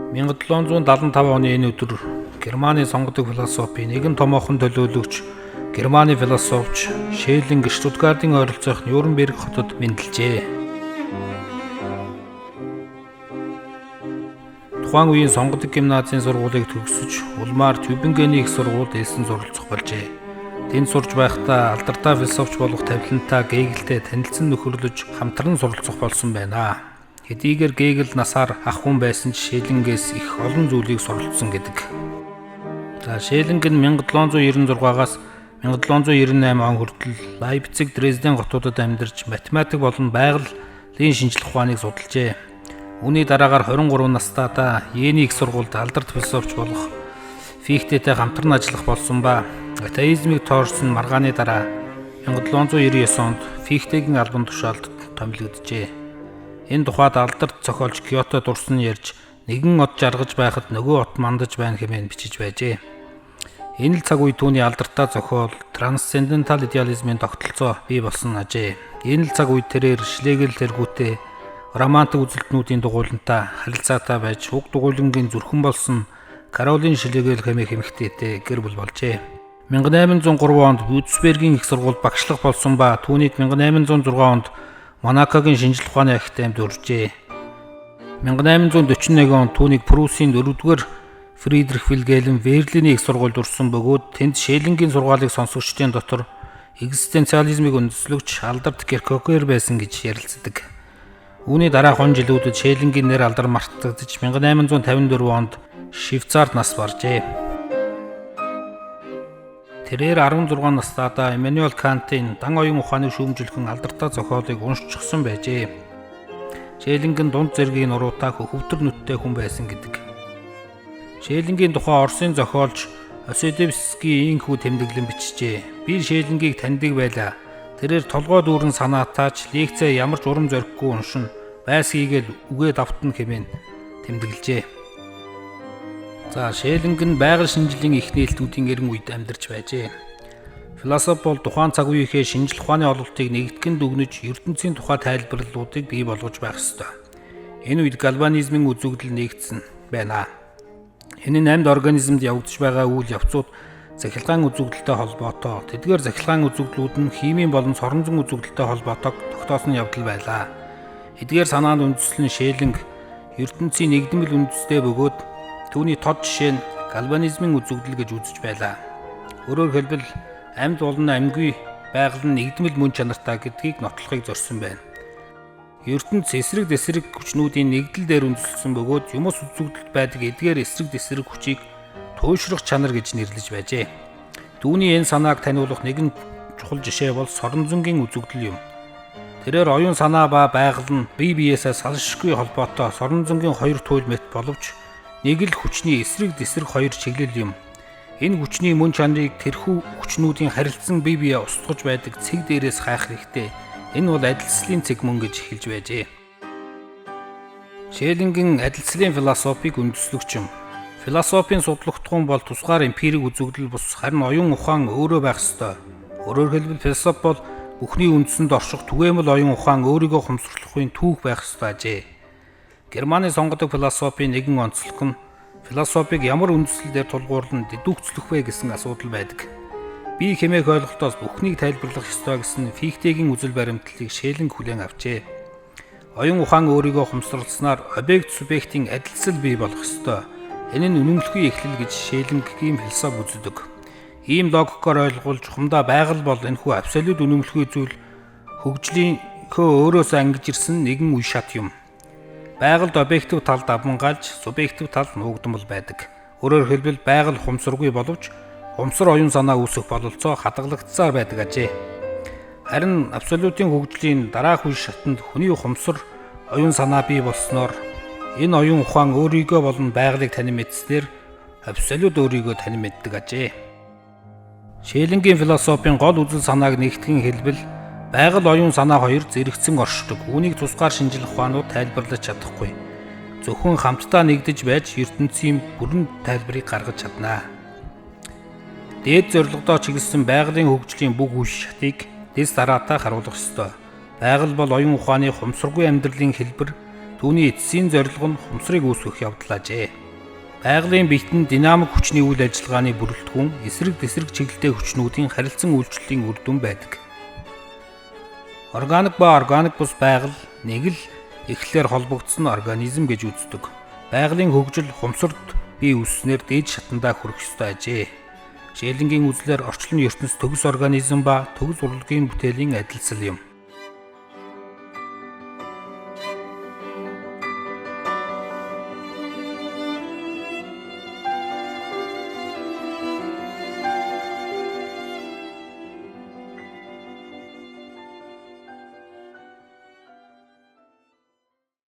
1775 оны энэ өдөр Германы сонгодог философи нэгэн томоохон төлөөлөгч Германы философч Шеллинг Штутгартын ойролцоох Нюрнберг хотод мэндэлжээ. Тухайн үеийн сонгодог гимназийн сургуулийг төгсөж улмаар Тюбингений их сургуульд элсэн суралцах болжээ. Тэнд сурж байхдаа алдартай философч болох Тавилантай Гегельтэй танилцсан нөхөрлөж хамтран суралцах болсон байна. Хэдийгээр Гегель насаар ах хүн байсан ч Шеллингээс их олон зүйлийг суралцсан гэдэг. Шеллинг нь 1796-аас 1798 он хүртэл Лайпциг, Дрезден хотуудад амьдарч математик болон байгалийн шинжлэх ухааныг судалжээ. Үүний дараагаар 23 настайдаа Йений их сургуульд алдарт философч болох Фихтэтэй хамтран ажиллах болсон ба атеизмыг тоорсон маргааны дараа 1799 онд Фихтэгийн албан тушаалд томилогджээ. Энэ тухайд алдарт зохиолч Киото дурсан ярьж нэгэн од жаргаж байхад нөгөө от мандаж байна хэмээн бичиж байжээ. Энэ л цаг үе түүний алдартай зохиол трансцендентал идеализмын тогтолцоо бий болсон ажээ. Энэ л цаг үе тэрээр Шлегел тэргүүтээ романтик үзэлтнүүдийн дугуйлантай харилцаатай байж уг дугуйлангийн зүрхэн болсон Каролин Шлегел хэмээх эмэгтэйтэй гэр бүл болжээ. 1803 онд Вюрцбергийн их сургуульд багшлах болсон ба түүнийг 1806 онд Монакогийн шинжлэх ухааны академид урьжээ. 1841 онд түүнийг Пруссийн 4-р Фридрих Вильгельм Берлиний их сургуульд урьсан бөгөөд тэнд Шеллингийн сургаалыг сонсогчдын дотор экзистенциализмыг үндэслэгч алдарт Кierkegaard байсан гэж ярилцдаг. Үүний дараах он жилүүдэд Шеллингийн нэр алдар мартагдаж 1854 онд Швейцарт нас баржээ. Тэрээр 16 настайдаа Иммануэл Кантын дан оюун ухааныг шүүмжлэхэн алдартай зохиолыг уншчихсан байжээ. Шеллингийн дунд зэргийн нуруутай хөвтөр нүдтэй хүн байсан гэдэг. Шеллингийн тухай Оросын зохиолч Осидевский инхүү тэмдэглэн бичжээ. Би Шеллингийг таньдаг байлаа. Тэрээр толгой дүүрэн санаатаач лекцээ ямар ч урам зориггүй уншин байс хийгээл үгээд автна хэмээн тэмдэглэжээ. Шеллинг нь байгаль шинжлэлийн их нээлтүүдийн эрен үед амьдарч байжээ. Философи бол тухайн цаг үеийнхээ шинжлэх ухааны ололтыг нэгтгэн дүгнэж ертөнцийн тухай тайлбарлалуудыг бий болгож байх ёстой. Энэ үед галванизмын үзэгдэл нэгдсэн байна. Энэ нь амьд организмд явагдаж байгаа үйл явцууд захилгаан үзэгдэлтэй холбоотой. Тэдгээр захилгаан үзэгдлүүд нь химийн болон соронзон үзэгдэлтэй холбоотойг тогтоосон явдал байлаа. Эдгээр санаанд үндэслэн Шеллинг ертөнцийн нэгдмэл үндэстэй бөгөөд түүний тод жишээ нь галванизмын үзэгдэл гэж үзэж байлаа. Өөрөөр хэлбэл амьд болон амьгүй байгаль нь нэгдмэл мөн чанартай гэдгийг нотлохыг зорьсон байна. ертөнц эсрэг дэсрэг хүчнүүдийн нэгдэл дээр үндэслэсэн бөгөөд юмс үзэгдэлд байдаг эдгээр эсрэг дэсрэг хүчийг туйшрах чанар гэж нэрлэж байжээ. Түүний энэ санааг таниулах нэгэн чухал жишээ бол соронзонгийн үзэгдэл юм. Тэрээр оюун санаа ба байгаль нь бие биесээ салшгүй холбоотой соронзонгийн хоёр туйл мэт боловч нэг л хүчний эсрэг дэсрэг хоёр чиглэл юм. Энэ хүчний мөн чанарыг тэрхүү хүчнүүдийн харилцан бие биеэ устгаж байдаг цэг дээрээс хайх хэрэгтэй. Энэ бол адилслын цэг мөн гэж хэлж байжээ. Шеллингийн адилслын философиг үндэслэгч юм. Философийн судлагдсан бол тусгаар эмпирик үзэгдэл бус харин оюун ухаан өөрөө байх ёстой. Өөрөөр хэлбэл философи бол бүхний үндсэнд орших түгээмэл оюун ухаан өөрийгөө хомсорлохын түүх байх ёстой ажээ. Германы сонгодог философийн нэгэн онцлог нь философиг ямар үндэслэлээр тулгуурлан дэдүгцлөх вэ гэсэн асуудал байдаг. Би хэмээх ойлголтоос бүхнийг тайлбарлах ёстой гэсэн Фихтэгийн үзэл баримтлалыг Шеллинг хүлээн авчээ. Оюун ухаан өөрийгөө хомсорлосноор объект субъектийн адилсал бий болох ёстой. Энэ нь үнэмлэхүй эхлэл гэж Шеллингийн философи үздэг. Ийм логикоор ойлгуулж хумдаа байгаль бол энэхүү абсолют үнэмлэхүй зүйл хөгжлийнхөө өөрөөсөө ангиж ирсэн нэгэн үе шат юм. Байгальд объектив тал давмгаалж, субъектив тал нуугдмал байдаг. Өөрөөр хэлбэл байгаль хумсаргүй боловч хумсар оюун санаа үүсэх бололцоо хадгалагдсаар байдаг ажээ. Харин абсолютын хөгжлийн дараах үе шатанд хүний хумсар оюун санаа бий болсноор энэ оюун ухаан өөрийгөө болон байгалыг танин мэдснээр абсолют өөрийгөө танин мэддэг ажээ. Шеллингийн философийн гол үзэл санааг нэгтгэн хэлбэл байгаль оюун санаа хоёр зэрэгцэн оршдог. Үүнийг тусгаар шинжлэх ухаанууд тайлбарлаж чадахгүй. Зөвхөн хамтдаа нэгдэж байж ертөнцийн бүрэн тайлбарыг гаргаж чадна. Дээд зорилгодоо чиглэсэн байгалийн хөгжлийн бүх үе шатыг дэс дараатай харуулах ёстой. Байгаль бол оюун ухааны хумсаргүй амьдралын хэлбэр, Түүний эцсийн зорилго нь хумсрыг үүсгэх явдал ажээ. Байгалийн биетэн динамик хүчний үйл ажиллагааны бүрэлдэхүүн эсрэг тесрэг чиглэлтэй хүчнүүдийн харилцан үйлчлэлийн үр дүн байдаг. Органик ба органик бус байгаль нэг л эхлэлээр холбогдсон организм гэж үздэг. Байгалийн хөгжил хумсарт бий үүснээр дээд шатандаа хүрэх ёстой ажээ. Шээлэнгийн үзлээр орчлон ертөнц төгс организм ба төгс урлагийн бүтээлийн адилсал юм.